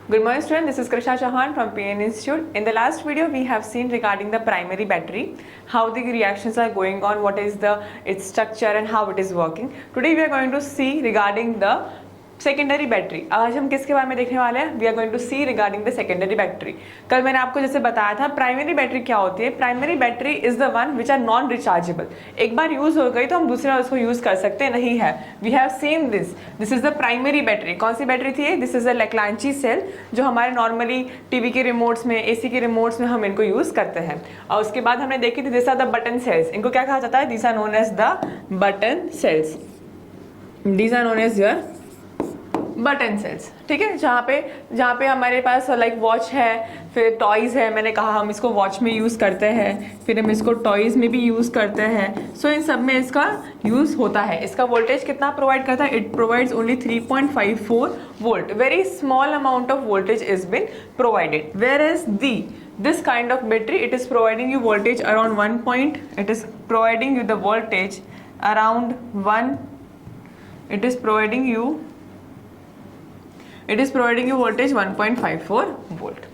Good morning students, this is Krishna Chauhan from PN Institute. In the last video we have seen regarding the primary battery, how the reactions are going on, what is its structure and how it is working. Today we are going to see regarding the secondary battery. आज हम किसके बारे में देखने वाले हैं? We are going to see regarding the secondary battery. कल मैंने आपको जैसे बताया था प्राइमरी बैटरी क्या होती है. Primary battery is the one which are non rechargeable. एक बार यूज हो गई तो हम दूसरी बार उसको यूज कर सकते नहीं है. We have seen this is the primary battery. कौन सी बैटरी थी? This is the Leclanche cell, जो हमारे नॉर्मली टीवी के रिमोट्स में, एसी के रिमोट्स में हम इनको यूज करते हैं. और उसके बाद हमने देखी थी this are the button cells. इनको क्या कहा जाता है? These are known as the button cells. These are known as your button cells. ठीक है, जहाँ पे हमारे पास लाइक वॉच है, फिर टॉयज है. मैंने कहा हम इसको वॉच में यूज़ करते हैं, फिर हम इसको टॉयज में भी यूज़ करते हैं. सो इन सब में इसका यूज़ होता है. इसका वोल्टेज कितना प्रोवाइड करता है? It provides only 3.54 volt. Very small amount of voltage is been provided. Where is this kind of battery, it is providing you voltage around 1 point, it is providing you the voltage around 1, it is providing you voltage 1.54 volt.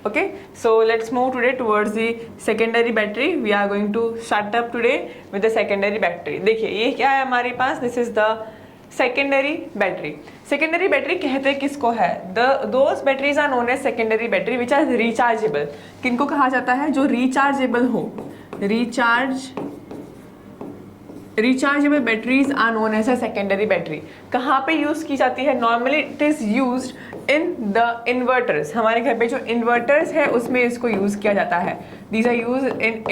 Okay, so let's move today towards the secondary battery. We are going to start up today with the secondary battery. देखिए ये क्या है हमारे पास? This is the secondary battery. Secondary battery कहते किसको है? Those batteries are known as secondary battery which are rechargeable. किनको कहा जाता है? जो rechargeable हो. Rechargeable batteries are known as a secondary battery. कहाँ पे यूज की जाती है? Normally it is used in the inverters. हमारे घर पे जो इन्वर्टर्स है उसमें इसको यूज किया जाता है. These are used in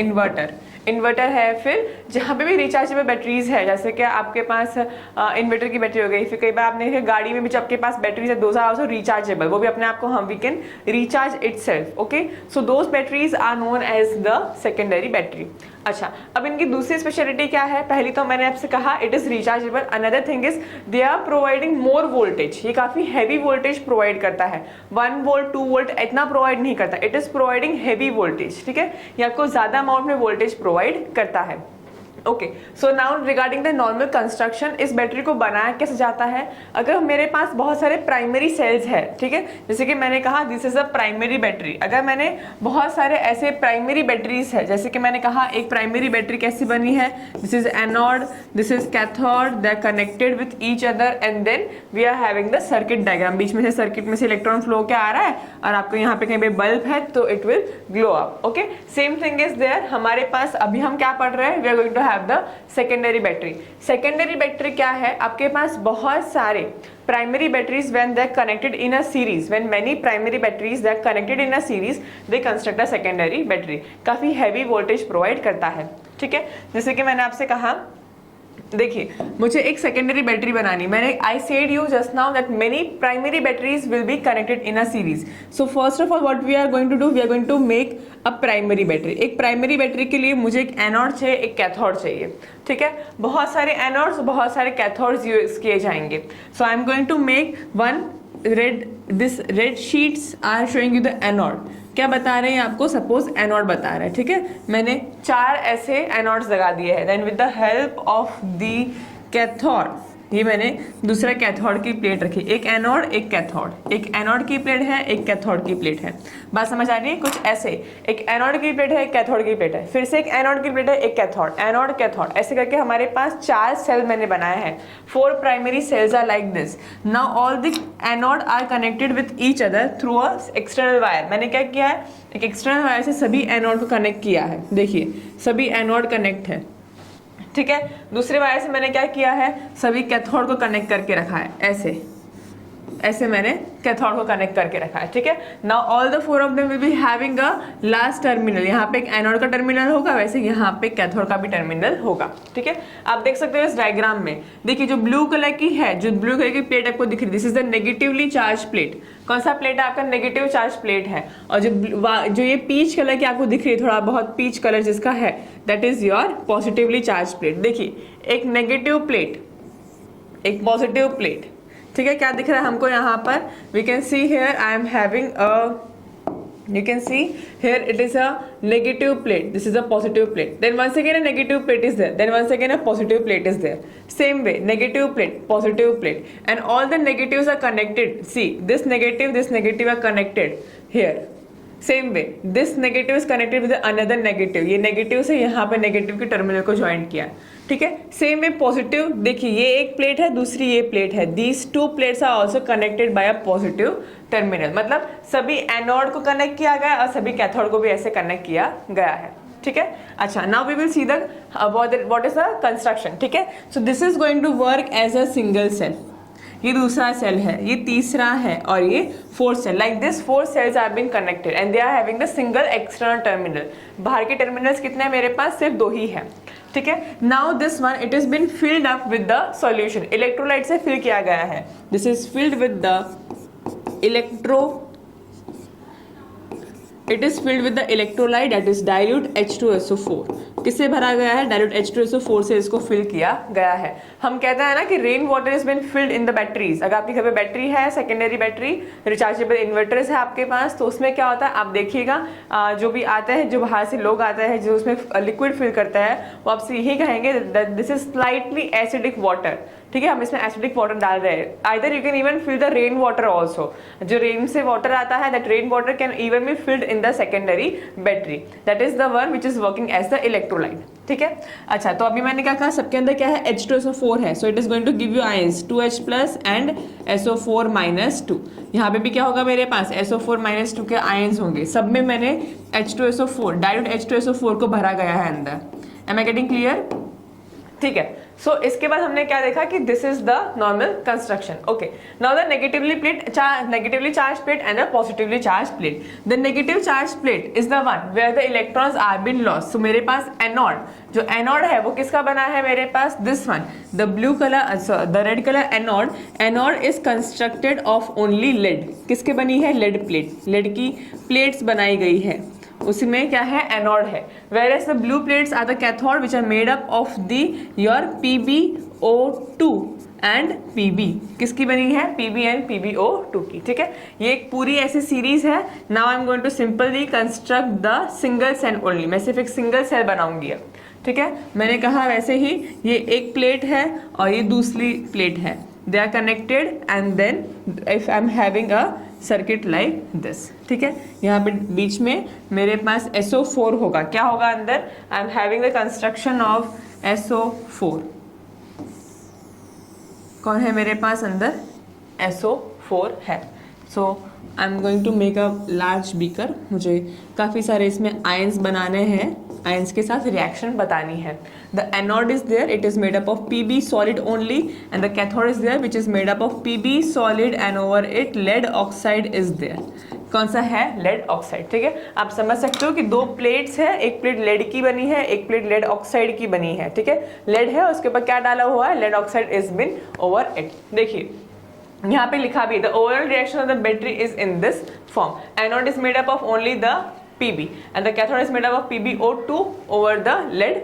inverter है. फिर जहाँ पे भी रिचार्जेबल बैटरीज है, जैसे कि आपके पास इन्वर्टर की बैटरी हो गई, फिर कई बार आपने गाड़ी में भी जब आपके पास बैटरीज है, दोज आर आल्सो रिचार्जेबल. वो भी अपने आप को हम we can recharge itself. Okay, so those batteries are known as the secondary battery. अच्छा, अब इनकी दूसरी स्पेशलिटी क्या है? पहली तो मैंने आपसे कहा it is rechargeable. Another thing is they are providing more voltage. ये काफी हैवी वोल्टेज प्रोवाइड करता है. 1 वोल्ट 2 वोल्ट इतना प्रोवाइड नहीं करता. It is providing heavy voltage. ठीक है, ये आपको ज्यादा अमाउंट में वोल्टेज प्रोवाइड करता है. Okay, so now regarding the normal construction, इस बैटरी को बनाया कैसे जाता है? अगर मेरे पास बहुत सारे प्राइमरी सेल्स है, ठीक है, जैसे कि मैंने कहा this is a primary battery. अगर मैंने बहुत सारे ऐसे प्राइमरी बैटरीज है, जैसे कि मैंने कहा एक प्राइमरी बैटरी कैसी बनी है? This is anode, this is cathode, they are connected with each other and then we are having the circuit diagram. बीच में से सर्किट में से इलेक्ट्रॉन फ्लो क्या आ रहा है और आपको यहाँ पे कहीं पे बल्ब है तो it will glow up. Okay, same thing is there. हमारे पास अभी हम क्या पढ़ रहे हैं? We are going to have the secondary battery. Secondary battery क्या है? आपके पास बहुत सारे primary batteries when they are connected in a series, when many primary batteries they are connected in a series, they construct a secondary battery. काफी heavy voltage provide करता है. ठीक है, जैसे कि मैंने आपसे कहा, देखिए मुझे एक सेकेंडरी बैटरी बनानी. मैंने I said you just now that many primary batteries will be connected in a series. So first of all what we are going to do, we are going to make a primary battery. एक primary battery के लिए मुझे एक anode चाहिए, एक cathode चाहिए. ठीक है, बहुत सारे एनोड्स, बहुत सारे कैथोड्स यूज किए जाएंगे. So I am going to make one red. This red sheets are showing you the anode. क्या बता रहे हैं आपको? सपोज एनोड बता रहे हैं. ठीक है, मैंने 4 ऐसे एनोड्स लगा दिए हैं. Then with the help of the cathode, ये मैंने दूसरा कैथोड की प्लेट रखी. एक एनोड, एक कैथोड. एक एनोड की प्लेट है, एक कैथोड की प्लेट है. बात समझ आ रही है? कुछ ऐसे एक एनोड की प्लेट है, एक कैथोड की प्लेट है, फिर से एक एनोड की प्लेट है, एक कैथोड, एनोड कैथोड, ऐसे करके हमारे पास 4 सेल मैंने बनाए हैं. 4 primary cells are like this. Now all the anode are connected with each other through a external wire. मैंने क्या किया है? एक एक्सटर्नल वायर से सभी एनोड को कनेक्ट किया है. देखिए सभी एनोड कनेक्ट है. ठीक है, दूसरे वायर से मैंने क्या किया है? सभी कैथोड को कनेक्ट करके रखा है. ऐसे मैंने कैथोड को कनेक्ट करके रखा है. ठीक है, now all the 4 of them will be having a last terminal. यहाँ पे एक एनोड का टर्मिनल होगा, वैसे यहाँ पे कैथोड का भी टर्मिनल होगा. ठीक है, आप देख सकते हो इस डायग्राम में. देखिए जो ब्लू कलर की है, जो ब्लू कलर की प्लेट आपको दिख रही है, this is the negatively charge plate. कौन सा प्लेट है आपका? नेगेटिव चार्ज प्लेट है. और जो ये पीच कलर की आपको दिख रही है, थोड़ा बहुत पीच कलर जिसका है, that is your positively charge plate. देखिए एक नेगेटिव प्लेट, एक पॉजिटिव प्लेट. ठीक है, क्या दिख रहा है हमको यहाँ पर? We can see here I am having a You can see here it is a negative plate, this is a positive plate, then once again a negative plate is there, then once again a positive plate is there. Same way, negative plate, positive plate, and all the negatives are connected. See, this negative are connected here. Same way this negative is connected with another negative, ये negative से यहाँ पे negative के terminal को join किया, ठीक है. Same way positive, देखिए ये एक प्लेट है, दूसरी ये प्लेट है, these two plates are also connected by a positive terminal. मतलब सभी एनोड को कनेक्ट किया गया और सभी कैथोड को भी ऐसे कनेक्ट किया गया है, ठीक है. अच्छा, now we will see the what is the construction, ठीक है. So this is going to work as a single cell, ये दूसरा सेल है, ये तीसरा है और ये fourth cell. Like this 4 cells are been connected and they are having the single external terminal. बाहर के टर्मिनल्स कितने हैं मेरे पास? सिर्फ 2 ही है, ठीक है. Now this one it is been filled up with the solution, electrolyte से फिल किया गया है. This is filled with the it is filled with the electrolyte that is dilute H2SO4. किससे भरा गया है? डाइल्यूट H2SO4 से इसको फिल किया गया है. हम कहते हैं ना कि rain water is been filled in the batteries. अगर आपके घर पे बैटरी है, सेकेंडरी बैटरी, रिचार्जेबल इन्वर्टर्स है आपके पास, तो उसमें क्या होता है आप देखिएगा, जो भी आता है, जो बाहर से लोग आता है जो उसमें लिक्विड फिल करता है, वो आपसे यही कहेंगे this is slightly acidic water, ठीक है. हम इसमें एसिडिक वाटर डाल रहे हैं. Either you can even fill the rain water also, जो रेन से वाटर आता है that rain water can even be filled in the secondary battery, that is the one which is working as the electrolyte, ठीक है. अच्छा, तो अभी मैंने क्या कहा, सबके अंदर क्या है? H2SO4 है, so it is going to give you ions 2H plus and SO4-2. यहाँ पे भी क्या होगा मेरे पास? SO4-2 के आयंस होंगे. सब में मैंने H2SO4 डाइल्यूट H2SO4 को भरा गया है अंदर. Am I getting clear? ठीक है. सो इसके बाद हमने क्या देखा कि this is the normal construction. Okay, now the negatively charge plate and the positively charge plate. The negative charge plate is the one where the electrons are been lost. So मेरे पास anode, जो anode है वो किसका बना है मेरे पास? This one, the blue colour, the red colour anode. Anode is constructed of only lead. किसके बनी है? Lead plate. लेड की प्लेट्स बनाई गई है, उसमें क्या है? एनोड है. whereas the blue plates are the cathode which are made up of the your PbO2 and Pb. किसकी बनी है? Pb एंड PbO2 की, ठीक है. ये एक पूरी ऐसी सीरीज है. Now I am going to simply construct the single cell only. मैं सिर्फ एक सिंगल सेल बनाऊंगी अब, ठीक है. मैंने कहा वैसे ही ये एक प्लेट है और ये दूसरी प्लेट है, they are connected and then if I am having a circuit like this, ठीक है. यहाँ पे बीच में मेरे पास SO4 होगा. क्या होगा अंदर? I am having the construction of SO4. कौन है मेरे पास अंदर? SO4 है. So I am going to make a large beaker. मुझे काफ़ी सारे इसमें आयंस बनाने हैं, आयंस के साथ रिएक्शन बतानी है. The anode is there, it is made up of Pb solid only, and the cathode is there which is made up of Pb solid and over it lead oxide is there. कौन सा है? Lead oxide, ठीक है. आप समझ सकते हो कि 2 प्लेट्स है, एक प्लेट लेड की बनी है, एक प्लेट लेड ऑक्साइड की बनी है, ठीक है. लेड है, उसके ऊपर क्या डाला हुआ है? Lead oxide is been over it. देखिए यहाँ पे लिखा भी, the overall reaction of the battery is in this form. Anode is made up of only the Pb and the cathode is made up of PbO2 over the lead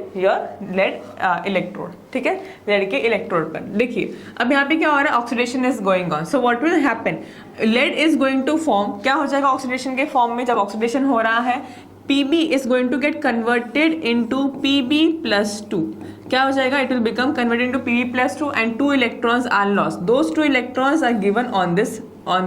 electrode, ठीक है. Lead के electrode पर देखिए अब यहाँ पे क्या हो रहा है? Oxidation is going on. So what will happen? Lead is going to form. क्या हो जाएगा ऑक्सीडेशन के फॉर्म में? जब ऑक्सीडेशन हो रहा है, Pb is going to get converted into Pb+2. क्या हो जाएगा? It will become converted into Pb+2 and 2 electrons are lost. Those 2 electrons are given on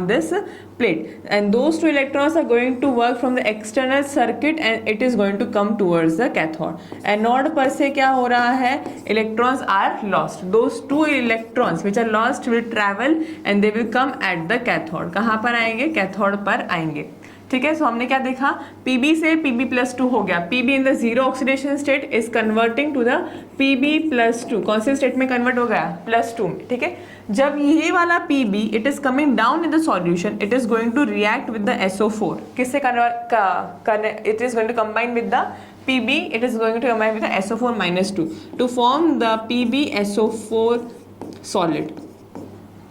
this plate and those 2 electrons are going to work from the external circuit and it is going to come towards the cathode. Anode पर से क्या हो रहा है? Electrons are lost. Those 2 electrons which are lost will travel and they will come at the cathode. कहाँ पर आएंगे? Cathode पर आएंगे, ठीक है. सो हमने क्या देखा? Pb से Pb+2 हो गया. Pb in the zero oxidation state is converting to the Pb+2. कौन से स्टेट में कन्वर्ट हो गया? +2 में, ठीक है. जब ये वाला Pb it is coming down in the solution, it is going to react with the SO4. किससे convert? It is going to combine with the Pb, it is going to combine with the SO4-2 to form the PbSO4 solid.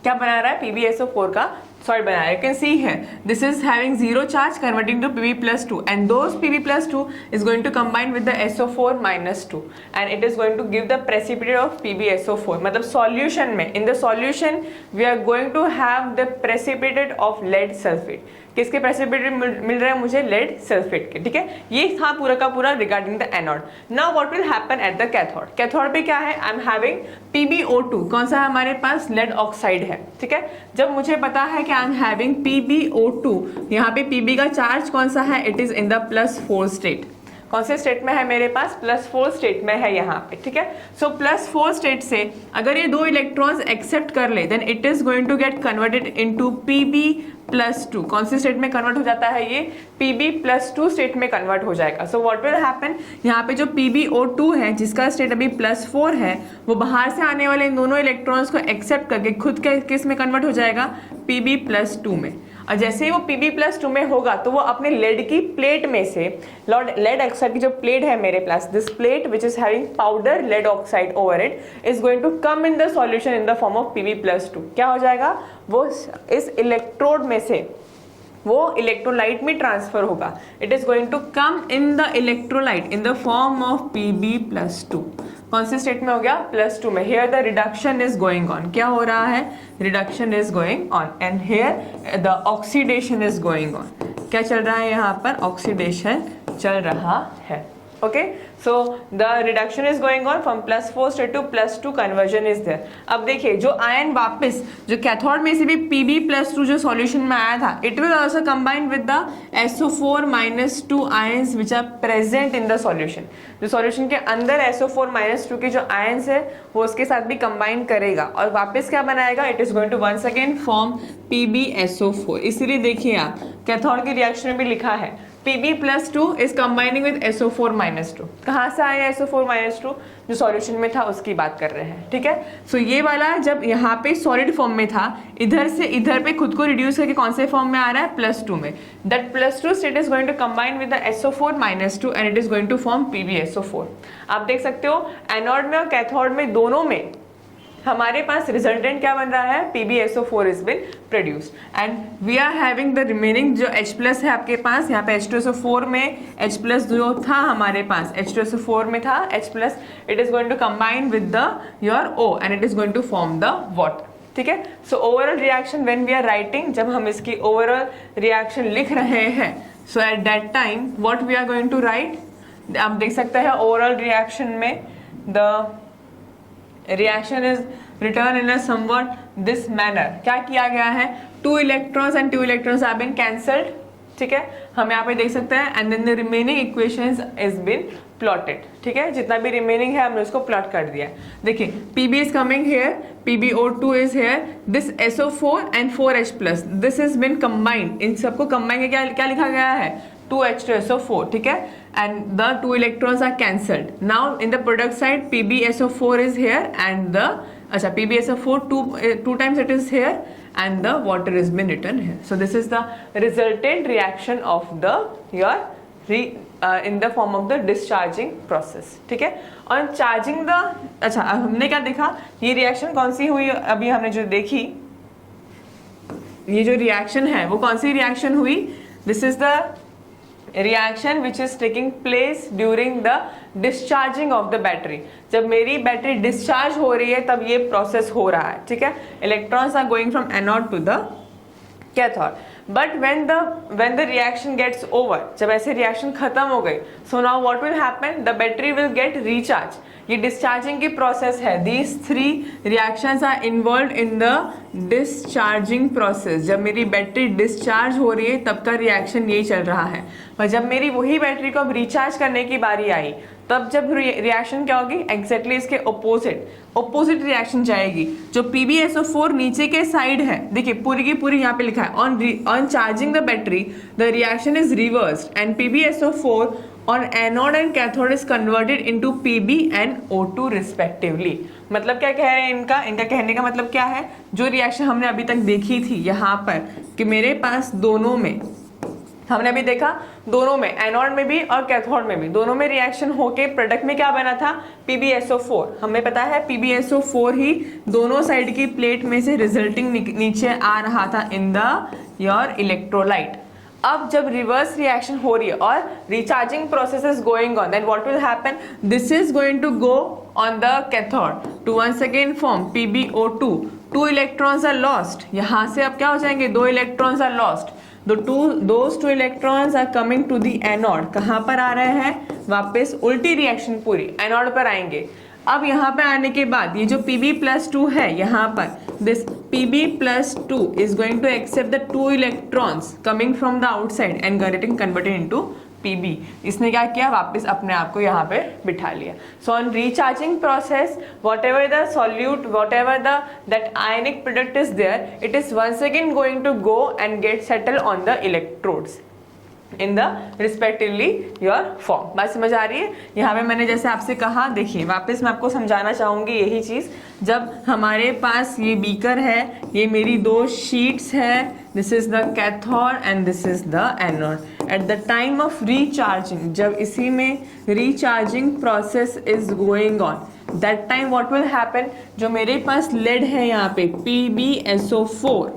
क्या बना रहा है? PbSO4 का sorry बनाया, you can see है this is having zero charge converting to Pb+2 and those Pb+2 is going to combine with the SO4-2 and it is going to give the precipitate of PbSO4। मतलब solution में, in the solution we are going to have the precipitate of lead sulphate. किसके precipitate मिल रहे हैं मुझे? Lead sulphate के, ठीक है। ये था पूरा का पूरा regarding the anode. Now what will happen at the cathode? Cathode पे क्या है? आई एम हैविंग PbO2, कौन सा है हमारे पास? लेड ऑक्साइड है, ठीक है। जब मुझे पता है कि आई एम हैविंग PbO2, यहाँ पे Pb का चार्ज कौन सा है? It is in the +4 state. कौन से स्टेट में है मेरे पास? +4 स्टेट में है यहाँ पे, ठीक है। सो +4 स्टेट से अगर ये दो इलेक्ट्रॉन्स एक्सेप्ट कर ले then it is going to get converted into Pb+2। कौन से स्टेट में कन्वर्ट हो जाता है ये? Pb+2 स्टेट में कन्वर्ट हो जाएगा। सो व्हाट विल हैपन, यहाँ पे जो PbO2 है जिसका स्टेट अभी +4 है, वो बाहर से आने वाले इन दोनों इलेक्ट्रॉन्स को एक्सेप्ट करके खुद के किस में कन्वर्ट हो जाएगा? Pb+2 में। और जैसे ही वो Pb+2 में होगा तो वो अपने लेड की प्लेट में से, लेड ऑक्साइड की जो प्लेट है मेरे पास, this plate which is having powder lead oxide over it is going to come in the solution in the form of Pb+2। क्या हो जाएगा? वो इस इलेक्ट्रोड में से वो इलेक्ट्रोलाइट में ट्रांसफर होगा। It is going to come in the electrolyte in the form of Pb+2। कौन से स्टेट में हो गया? +2 में। Here the reduction is going on. क्या हो रहा है? Reduction is going on and here the oxidation is going on. क्या चल रहा है यहाँ पर? ऑक्सीडेशन चल रहा है। Okay, so the reduction is going on from +4 state to +2 conversion is there. अब देखिए जो आयन वापस जो कैथोड में से भी Pb+2 जो सॉल्यूशन में आया था, it will also combine with the SO4-2 ions which are present in the solution. जो सॉल्यूशन के अंदर SO4-2 के जो आयंस है वो उसके साथ भी कंबाइन करेगा और वापस क्या बनाएगा? It is going to once again form PbSO4। इसीलिए देखिए आप कैथोड की रिएक्शन में भी लिखा है Pb+2 is combining with SO4-2। कहाँ से आया SO4-2? जो सॉल्यूशन में था उसकी बात कर रहे हैं, ठीक है। सो ये वाला जब यहाँ पे सॉलिड फॉर्म में था, इधर से इधर पे खुद को रिड्यूस करके कौन से फॉर्म में आ रहा है? +2 में। That +2 state is going to combine with the SO4-2 and it is going to form PbSO4। आप देख सकते हो एनोड में और कैथोड में दोनों में हमारे पास रिजल्टेंट क्या बन रहा है? PbSO4 is been produced and we are having the remaining जो H+ है आपके पास, यहाँ पे H2SO4 में H+ जो था हमारे पास H2SO4 में था H+, it is going to combine with the your O and it is going to form the water, ठीक है। So overall reaction when we are writing, जब हम इसकी ओवरऑल रिएक्शन लिख रहे हैं, so at that time what we are going to write, आप देख सकते हैं ओवरऑल रिएक्शन में the reaction is written in a somewhat this manner। क्या किया गया है? 2 electrons and 2 electrons have been cancelled, ठीक है। हम यहाँ पे देख सकते हैं and then the remaining equations is been plotted, ठीक है। जितना भी रिमेनिंग है हमने उसको प्लॉट कर दिया। देखिए Pb is coming here, PbO2 is here, this SO4 and 4H+, this is been combined. इन सबको कंबाइन क्या क्या लिखा गया है? 2H2SO4, ठीक है, and the 2 electrons are cancelled. Now in the product side PbSO4 is here and the PbSO4 two times it is here and the water has been written here. So this is the resultant reaction of the your in the form of the discharging process, ठीक है। और charging the हमने क्या देखा? ये reaction कौन सी हुई? अभी हमने जो देखी ये जो रिएक्शन है वो कौन सी रिएक्शन हुई? This is the reaction which is taking place during the discharging of the battery. जब मेरी बैटरी डिस्चार्ज हो रही है तब ये प्रोसेस हो रहा है, ठीक है। Electrons are going from anode to the cathode. But when the reaction gets over, जब ऐसे रिएक्शन खत्म हो गई, so now what will happen? The battery will get recharged। ये डिस्चार्जिंग की प्रोसेस है। These 3 reactions are involved in the discharging process। जब मेरी बैटरी डिस्चार्ज हो रही है तब का रिएक्शन यही चल रहा है। पर जब मेरी वही बैटरी को अब रिचार्ज करने की बारी आई तब जब रिएक्शन क्या होगी? एग्जैक्टली इसके ऑपोजिट रिएक्शन जाएगी। जो PbSO4 नीचे के साइड है, देखिए पूरी की पूरी यहाँ पे लिखा है on charging the battery the reaction is reversed and PbSO4 on anode and cathode is converted into Pb and O2 respectively। मतलब क्या कह रहे हैं इनका कहने का मतलब क्या है? जो रिएक्शन हमने अभी तक देखी थी यहाँ पर कि मेरे पास दोनों में हमने अभी देखा दोनों में, एनोड में भी और कैथोड में भी, दोनों में रिएक्शन होके प्रोडक्ट में क्या बना था, PbSO4। हमें पता है PbSO4 ही दोनों साइड की प्लेट में से रिजल्टिंग नीचे आ रहा था इन द योर इलेक्ट्रोलाइट। अब जब रिवर्स रिएक्शन हो रही है और recharging process is going on, then what will happen, this is going to go on the cathode to once again form PbO2, 2 electrons are lost. यहां से अब क्या हो जाएंगे, 2 electrons are lost, those 2 electrons are coming to the anode. कहां पर आ रहे हैं, वापस उल्टी रिएक्शन पूरी एनोड पर आएंगे। अब यहाँ पे आने के बाद ये जो Pb+2 है, यहाँ पर this Pb+2 is going to accept the 2 electrons coming from the outside and getting converted into Pb। इसने क्या किया, वापस अपने आप को यहाँ पे बिठा लिया। So on recharging process, whatever the solute, whatever the that ionic product is there, it is once again going to go and get settled on the electrodes in the respectively your form. बात समझ आ रही है। यहाँ पे मैंने जैसे आपसे कहा, देखिए वापस मैं आपको समझाना चाहूँगी यही चीज़। जब हमारे पास ये बीकर है, ये मेरी 2 शीट्स है, this is the cathode and this is the anode. Eight the time of recharging, जब इसी में recharging process is going on, that time what will happen, जो मेरे पास लेड है यहाँ पे PbSO4,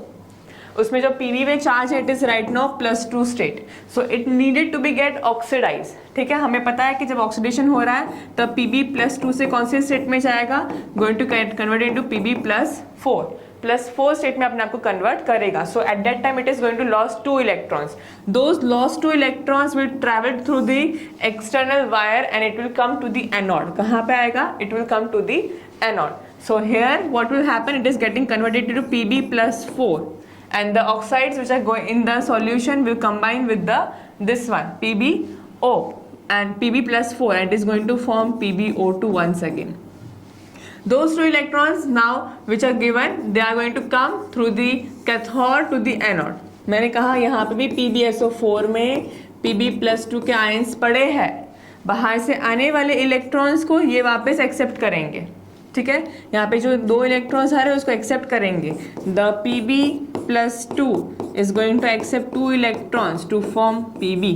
उसमें जो Pb में चार्ज है, it is right now +2 state, so it needed to be get oxidise. ठीक है, हमें पता है कि जब ऑक्सीडेशन हो रहा है तब Pb+2 से कौन से स्टेट में जाएगा, going to convert into Pb+4, +4 state में अपने आप को कन्वर्ट करेगा। So at that time it is going to loss 2 electrons, those loss 2 electrons will travel through the external wire and it will come to the anode. कहाँ पे आएगा, it will come to the anode. So here what will happen, it is getting converted into Pb+4 and the oxides which are going in the solution will combine with the this one PbO and Pb+4 and it is going to form PbO2 once again. Those 2 electrons now which are given, they are going to come through the cathode to the anode. मैंने कहा यहाँ पे भी PbSO4 में Pb+2 के ions पड़े हैं, बाहर से आने वाले इलेक्ट्रॉन्स को ये वापस एक्सेप्ट करेंगे। ठीक है, यहाँ पे जो 2 इलेक्ट्रॉन्स आ रहे हैं उसको एक्सेप्ट करेंगे। The Pb+2 is going to accept 2 electrons to form Pb,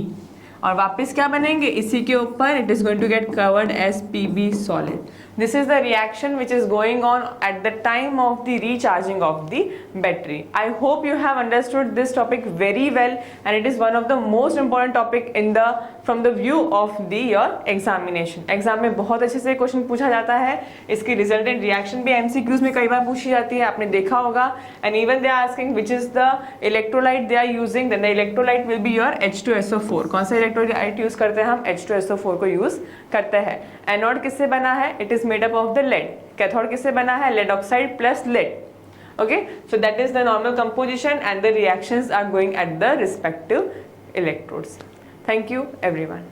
और वापस क्या बनेंगे, इसी के ऊपर it is going to get covered as Pb solid. This is the reaction which is going on at the time of the recharging of the battery. I hope you have understood this topic very well and it is one of the most important topic in the from the view of the your examination. Exam में बहुत अच्छे से question पूछा जाता है, इसकी resultant reaction भी MCQs में कई बार पूछी जाती है, आपने देखा होगा। And even they are asking which is the electrolyte they are using, then the electrolyte will be your H2SO4। कौन सा इलेक्ट्रोलाइट यूज करते हैं हम, H2SO4 को यूज करते हैं। एनोड किससे बना है, it is made up of the lead. Cathode किससे बना है, lead oxide plus lead. Okay, so that is the normal composition and the reactions are going at the respective electrodes. Thank you everyone.